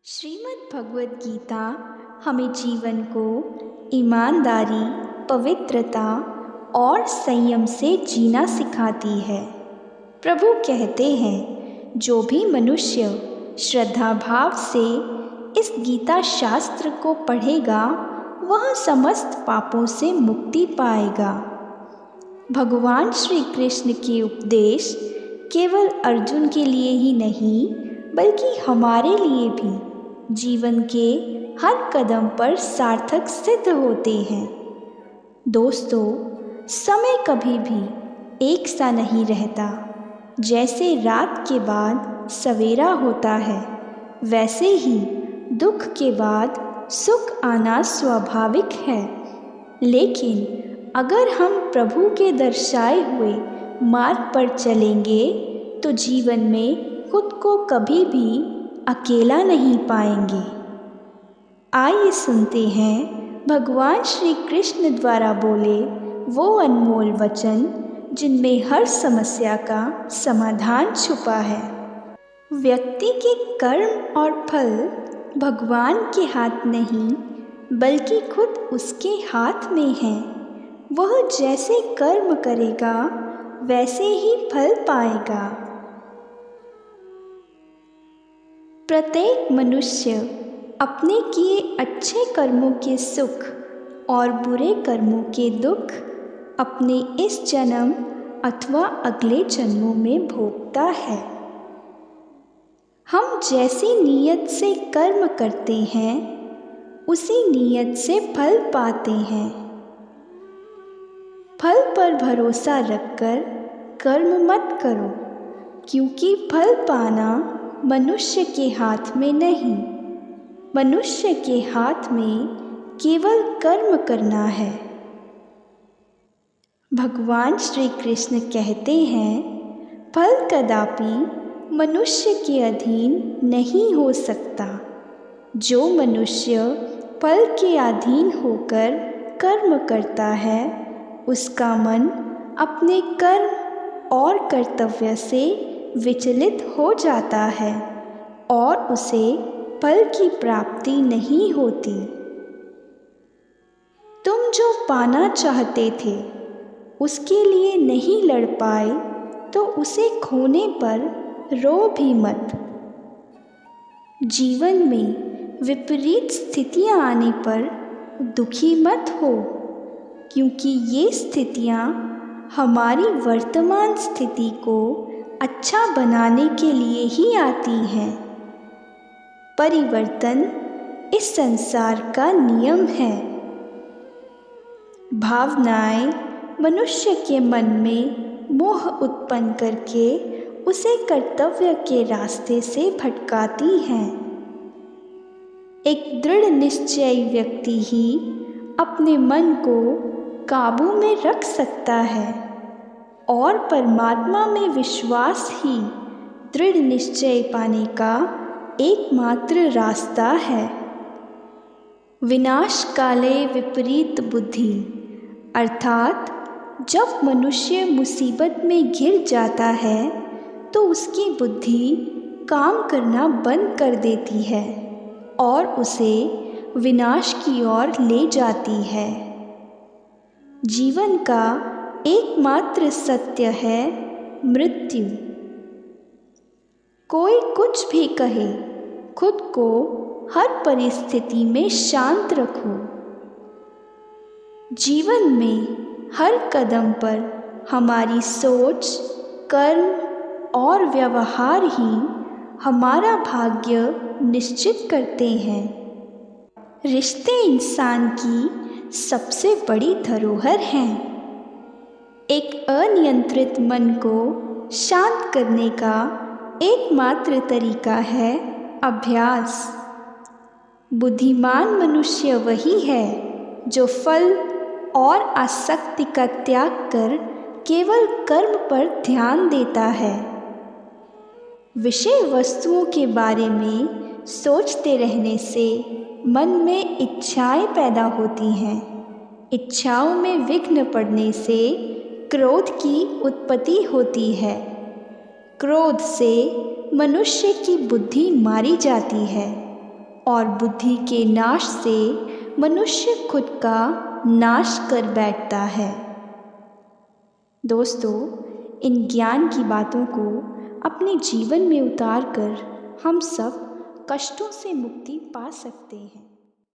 श्रीमद् भगवद गीता हमें जीवन को ईमानदारी, पवित्रता और संयम से जीना सिखाती है। प्रभु कहते हैं, जो भी मनुष्य श्रद्धा भाव से इस गीता शास्त्र को पढ़ेगा वह समस्त पापों से मुक्ति पाएगा। भगवान श्री कृष्ण के उपदेश केवल अर्जुन के लिए ही नहीं बल्कि हमारे लिए भी जीवन के हर कदम पर सार्थक सिद्ध होते हैं। दोस्तों, समय कभी भी एक सा नहीं रहता। जैसे रात के बाद सवेरा होता है, वैसे ही दुख के बाद सुख आना स्वाभाविक है। लेकिन अगर हम प्रभु के दर्शाए हुए मार्ग पर चलेंगे तो जीवन में खुद को कभी भी अकेला नहीं पाएंगे। आइए सुनते हैं भगवान श्री कृष्ण द्वारा बोले वो अनमोल वचन जिनमें हर समस्या का समाधान छुपा है। व्यक्ति के कर्म और फल भगवान के हाथ नहीं बल्कि खुद उसके हाथ में है। वह जैसे कर्म करेगा वैसे ही फल पाएगा। प्रत्येक मनुष्य अपने किए अच्छे कर्मों के सुख और बुरे कर्मों के दुख अपने इस जन्म अथवा अगले जन्मों में भोगता है। हम जैसी नीयत से कर्म करते हैं उसी नीयत से फल पाते हैं। फल पर भरोसा रखकर कर्म मत करो, क्योंकि फल पाना मनुष्य के हाथ में नहीं, मनुष्य के हाथ में केवल कर्म करना है। भगवान श्री कृष्ण कहते हैं, फल कदापि मनुष्य के अधीन नहीं हो सकता। जो मनुष्य फल के अधीन होकर कर्म करता है उसका मन अपने कर्म और कर्तव्य से विचलित हो जाता है और उसे फल की प्राप्ति नहीं होती। तुम जो पाना चाहते थे उसके लिए नहीं लड़ पाए तो उसे खोने पर रो भी मत। जीवन में विपरीत स्थितियां आने पर दुखी मत हो, क्योंकि ये स्थितियां हमारी वर्तमान स्थिति को अच्छा बनाने के लिए ही आती हैं। परिवर्तन इस संसार का नियम है। भावनाएं मनुष्य के मन में मोह उत्पन्न करके उसे कर्तव्य के रास्ते से भटकाती हैं। एक दृढ़ निश्चयी व्यक्ति ही अपने मन को काबू में रख सकता है और परमात्मा में विश्वास ही दृढ़ निश्चय पाने का एकमात्र रास्ता है। विनाश काले विपरीत बुद्धि, अर्थात जब मनुष्य मुसीबत में घिर जाता है तो उसकी बुद्धि काम करना बंद कर देती है और उसे विनाश की ओर ले जाती है। जीवन का एकमात्र सत्य है मृत्यु। कोई कुछ भी कहे, खुद को हर परिस्थिति में शांत रखो। जीवन में हर कदम पर हमारी सोच, कर्म और व्यवहार ही हमारा भाग्य निश्चित करते हैं। रिश्ते इंसान की सबसे बड़ी धरोहर हैं। एक अनियंत्रित मन को शांत करने का एकमात्र तरीका है अभ्यास। बुद्धिमान मनुष्य वही है जो फल और आसक्ति का त्याग कर केवल कर्म पर ध्यान देता है। विषय वस्तुओं के बारे में सोचते रहने से मन में इच्छाएं पैदा होती हैं। इच्छाओं में विघ्न पड़ने से क्रोध की उत्पत्ति होती है। क्रोध से मनुष्य की बुद्धि मारी जाती है और बुद्धि के नाश से मनुष्य खुद का नाश कर बैठता है। दोस्तों, इन ज्ञान की बातों को अपने जीवन में उतार कर हम सब कष्टों से मुक्ति पा सकते हैं।